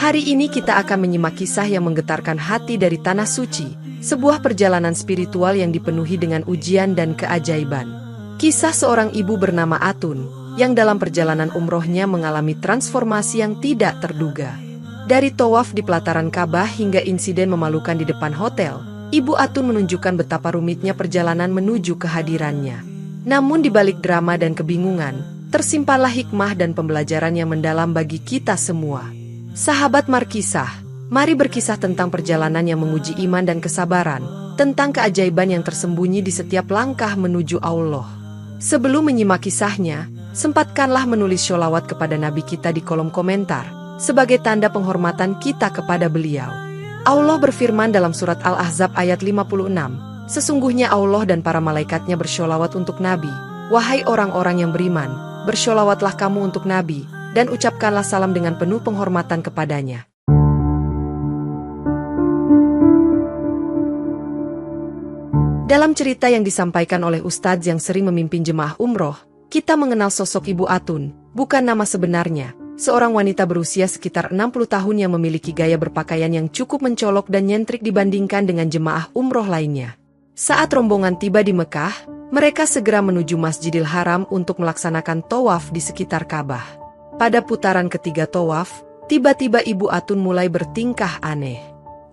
Hari ini kita akan menyimak kisah yang menggetarkan hati dari Tanah Suci, sebuah perjalanan spiritual yang dipenuhi dengan ujian dan keajaiban. Kisah seorang ibu bernama Atun, yang dalam perjalanan umrohnya mengalami transformasi yang tidak terduga. Dari tawaf di pelataran Ka'bah hingga insiden memalukan di depan hotel, Ibu Atun menunjukkan betapa rumitnya perjalanan menuju kehadirannya. Namun di balik drama dan kebingungan, tersimpanlah hikmah dan pembelajaran yang mendalam bagi kita semua. Sahabat Markisah, mari berkisah tentang perjalanan yang menguji iman dan kesabaran, tentang keajaiban yang tersembunyi di setiap langkah menuju Allah. Sebelum menyimak kisahnya, sempatkanlah menulis sholawat kepada Nabi kita di kolom komentar, sebagai tanda penghormatan kita kepada beliau. Allah berfirman dalam surat Al-Ahzab ayat 56, sesungguhnya Allah dan para malaikatnya bersholawat untuk Nabi. Wahai orang-orang yang beriman, bersholawatlah kamu untuk Nabi, dan ucapkanlah salam dengan penuh penghormatan kepadanya. Dalam cerita yang disampaikan oleh Ustadz yang sering memimpin jemaah umroh, kita mengenal sosok Ibu Atun, bukan nama sebenarnya, seorang wanita berusia sekitar 60 tahun yang memiliki gaya berpakaian yang cukup mencolok dan nyentrik dibandingkan dengan jemaah umroh lainnya. Saat rombongan tiba di Mekah, mereka segera menuju Masjidil Haram untuk melaksanakan tawaf di sekitar Ka'bah. Pada putaran ketiga tawaf, tiba-tiba Ibu Atun mulai bertingkah aneh.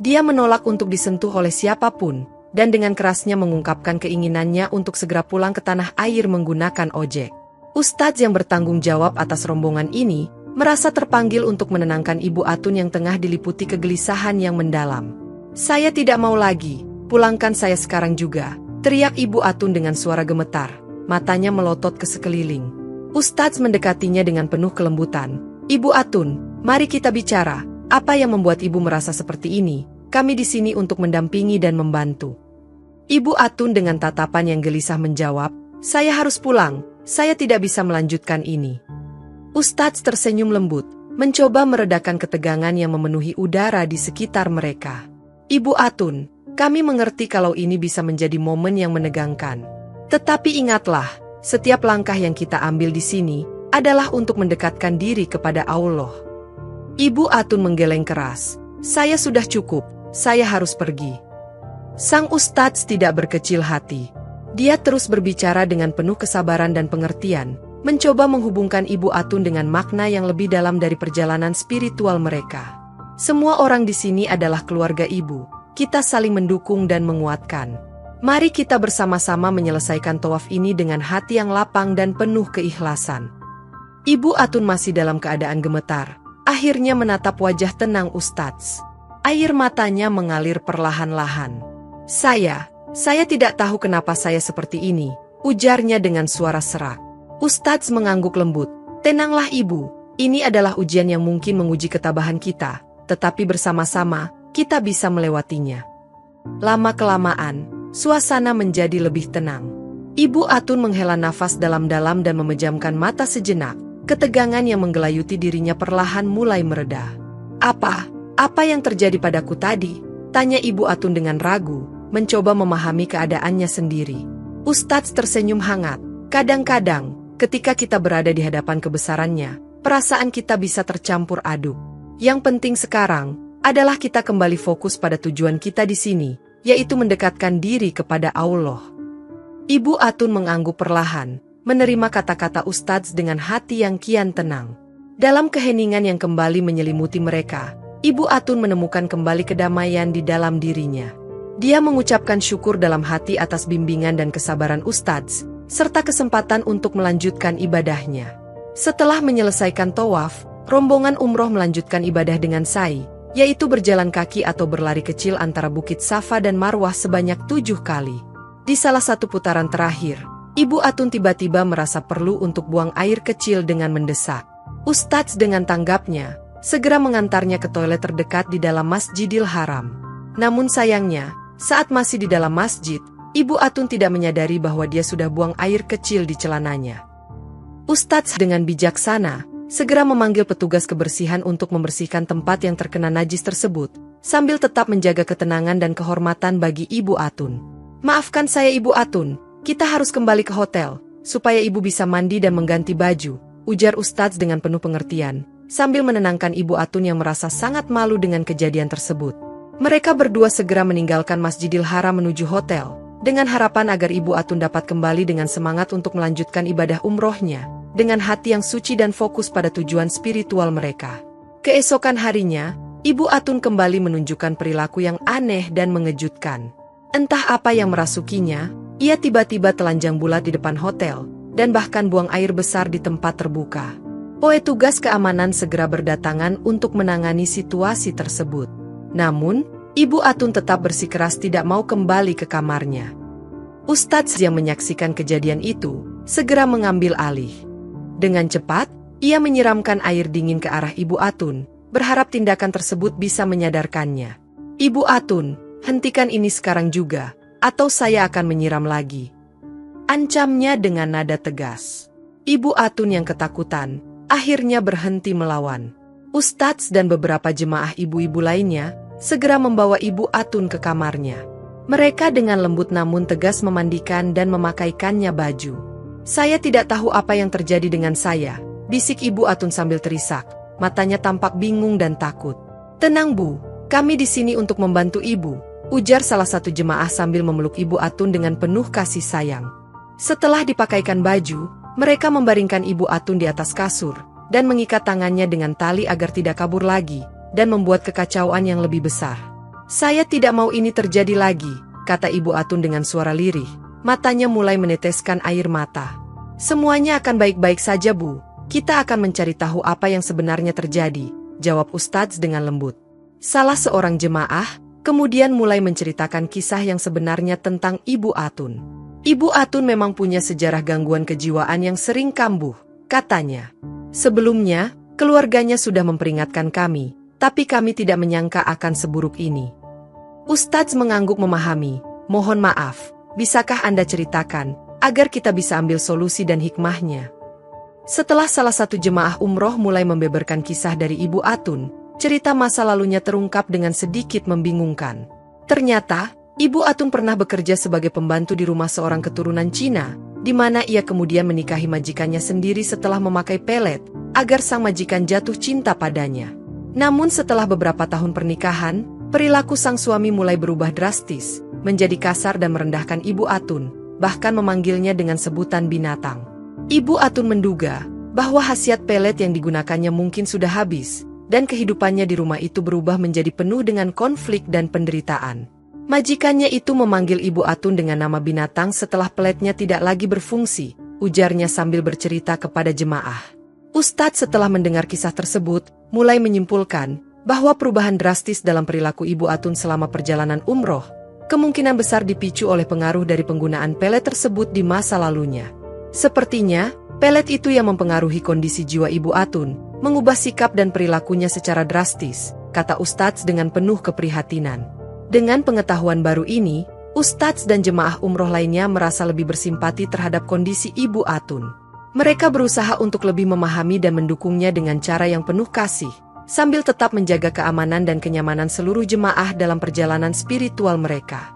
Dia menolak untuk disentuh oleh siapapun, dan dengan kerasnya mengungkapkan keinginannya untuk segera pulang ke tanah air menggunakan ojek. Ustadz yang bertanggung jawab atas rombongan ini, merasa terpanggil untuk menenangkan Ibu Atun yang tengah diliputi kegelisahan yang mendalam. "Saya tidak mau lagi, pulangkan saya sekarang juga," teriak Ibu Atun dengan suara gemetar, matanya melotot ke sekeliling. Ustadz mendekatinya dengan penuh kelembutan. "Ibu Atun, mari kita bicara. Apa yang membuat ibu merasa seperti ini? Kami di sini untuk mendampingi dan membantu." Ibu Atun dengan tatapan yang gelisah menjawab, "Saya harus pulang. Saya tidak bisa melanjutkan ini." Ustadz tersenyum lembut, mencoba meredakan ketegangan yang memenuhi udara di sekitar mereka. "Ibu Atun, kami mengerti kalau ini bisa menjadi momen yang menegangkan. Tetapi ingatlah, setiap langkah yang kita ambil di sini adalah untuk mendekatkan diri kepada Allah." Ibu Atun menggeleng keras, "Saya sudah cukup, saya harus pergi." Sang Ustadz tidak berkecil hati. Dia terus berbicara dengan penuh kesabaran dan pengertian, mencoba menghubungkan Ibu Atun dengan makna yang lebih dalam dari perjalanan spiritual mereka. "Semua orang di sini adalah keluarga ibu, kita saling mendukung dan menguatkan. Mari kita bersama-sama menyelesaikan tawaf ini dengan hati yang lapang dan penuh keikhlasan." Ibu Atun masih dalam keadaan gemetar, akhirnya menatap wajah tenang Ustadz. Air matanya mengalir perlahan-lahan. Saya tidak tahu kenapa saya seperti ini," ujarnya dengan suara serak. Ustadz mengangguk lembut, "Tenanglah ibu, ini adalah ujian yang mungkin menguji ketabahan kita, tetapi bersama-sama, kita bisa melewatinya." Lama-kelamaan, suasana menjadi lebih tenang. Ibu Atun menghela nafas dalam-dalam dan memejamkan mata sejenak. Ketegangan yang menggelayuti dirinya perlahan mulai mereda. Apa yang terjadi padaku tadi?" tanya Ibu Atun dengan ragu, mencoba memahami keadaannya sendiri. Ustadz tersenyum hangat. "Kadang-kadang, ketika kita berada di hadapan kebesarannya, perasaan kita bisa tercampur aduk. Yang penting sekarang adalah kita kembali fokus pada tujuan kita di sini, yaitu mendekatkan diri kepada Allah." Ibu Atun mengangguk perlahan, menerima kata-kata Ustadz dengan hati yang kian tenang. Dalam keheningan yang kembali menyelimuti mereka, Ibu Atun menemukan kembali kedamaian di dalam dirinya. Dia mengucapkan syukur dalam hati atas bimbingan dan kesabaran Ustadz, serta kesempatan untuk melanjutkan ibadahnya. Setelah menyelesaikan tawaf, rombongan umroh melanjutkan ibadah dengan sa'i, yaitu berjalan kaki atau berlari kecil antara Bukit Safa dan Marwah sebanyak 7 kali. Di salah satu putaran terakhir, Ibu Atun tiba-tiba merasa perlu untuk buang air kecil dengan mendesak. Ustadz dengan tanggapnya, segera mengantarnya ke toilet terdekat di dalam Masjidil Haram. Namun sayangnya, saat masih di dalam masjid, Ibu Atun tidak menyadari bahwa dia sudah buang air kecil di celananya. Ustadz dengan bijaksana, segera memanggil petugas kebersihan untuk membersihkan tempat yang terkena najis tersebut, sambil tetap menjaga ketenangan dan kehormatan bagi Ibu Atun. "Maafkan saya Ibu Atun, kita harus kembali ke hotel, supaya ibu bisa mandi dan mengganti baju," ujar Ustadz dengan penuh pengertian, sambil menenangkan Ibu Atun yang merasa sangat malu dengan kejadian tersebut. Mereka berdua segera meninggalkan Masjidil Haram menuju hotel, dengan harapan agar Ibu Atun dapat kembali dengan semangat untuk melanjutkan ibadah umrohnya, dengan hati yang suci dan fokus pada tujuan spiritual mereka. Keesokan harinya, Ibu Atun kembali menunjukkan perilaku yang aneh dan mengejutkan. Entah apa yang merasukinya, ia tiba-tiba telanjang bulat di depan hotel, dan bahkan buang air besar di tempat terbuka. Petugas keamanan segera berdatangan untuk menangani situasi tersebut. Namun, Ibu Atun tetap bersikeras tidak mau kembali ke kamarnya. Ustadz yang menyaksikan kejadian itu, segera mengambil alih. Dengan cepat, ia menyiramkan air dingin ke arah Ibu Atun, berharap tindakan tersebut bisa menyadarkannya. Ibu Atun, hentikan ini sekarang juga, atau saya akan menyiram lagi. Ancamnya dengan nada tegas. Ibu Atun yang ketakutan, akhirnya berhenti melawan. Ustadz dan beberapa jemaah ibu-ibu lainnya segera membawa Ibu Atun ke kamarnya. Mereka dengan lembut namun tegas memandikan dan memakaikannya baju. Saya tidak tahu apa yang terjadi dengan saya, bisik Ibu Atun sambil terisak. Matanya tampak bingung dan takut. Tenang Bu, kami di sini untuk membantu Ibu, ujar salah satu jemaah sambil memeluk Ibu Atun dengan penuh kasih sayang. Setelah dipakaikan baju, mereka membaringkan Ibu Atun di atas kasur, dan mengikat tangannya dengan tali agar tidak kabur lagi, dan membuat kekacauan yang lebih besar. Saya tidak mau ini terjadi lagi, kata Ibu Atun dengan suara lirih, matanya mulai meneteskan air mata. Semuanya akan baik-baik saja Bu, kita akan mencari tahu apa yang sebenarnya terjadi, jawab Ustadz dengan lembut. Salah seorang jemaah kemudian mulai menceritakan kisah yang sebenarnya tentang Ibu Atun. Ibu Atun memang punya sejarah gangguan kejiwaan yang sering kambuh, katanya. Sebelumnya, keluarganya sudah memperingatkan kami, tapi kami tidak menyangka akan seburuk ini. Ustadz mengangguk memahami, mohon maaf, bisakah Anda ceritakan, agar kita bisa ambil solusi dan hikmahnya? Setelah salah satu jemaah umroh mulai membeberkan kisah dari Ibu Atun, cerita masa lalunya terungkap dengan sedikit membingungkan. Ternyata, Ibu Atun pernah bekerja sebagai pembantu di rumah seorang keturunan Cina, di mana ia kemudian menikahi majikannya sendiri setelah memakai pelet, agar sang majikan jatuh cinta padanya. Namun setelah beberapa tahun pernikahan, perilaku sang suami mulai berubah drastis, menjadi kasar dan merendahkan Ibu Atun, bahkan memanggilnya dengan sebutan binatang. Ibu Atun menduga bahwa khasiat pelet yang digunakannya mungkin sudah habis, dan kehidupannya di rumah itu berubah menjadi penuh dengan konflik dan penderitaan. Majikannya itu memanggil Ibu Atun dengan nama binatang setelah peletnya tidak lagi berfungsi, ujarnya sambil bercerita kepada jemaah. Ustadz setelah mendengar kisah tersebut, mulai menyimpulkan bahwa perubahan drastis dalam perilaku Ibu Atun selama perjalanan umroh, kemungkinan besar dipicu oleh pengaruh dari penggunaan pelet tersebut di masa lalunya. Sepertinya, pelet itu yang mempengaruhi kondisi jiwa Ibu Atun, mengubah sikap dan perilakunya secara drastis, kata Ustadz dengan penuh keprihatinan. Dengan pengetahuan baru ini, Ustadz dan jemaah umroh lainnya merasa lebih bersimpati terhadap kondisi Ibu Atun. Mereka berusaha untuk lebih memahami dan mendukungnya dengan cara yang penuh kasih, sambil tetap menjaga keamanan dan kenyamanan seluruh jemaah dalam perjalanan spiritual mereka.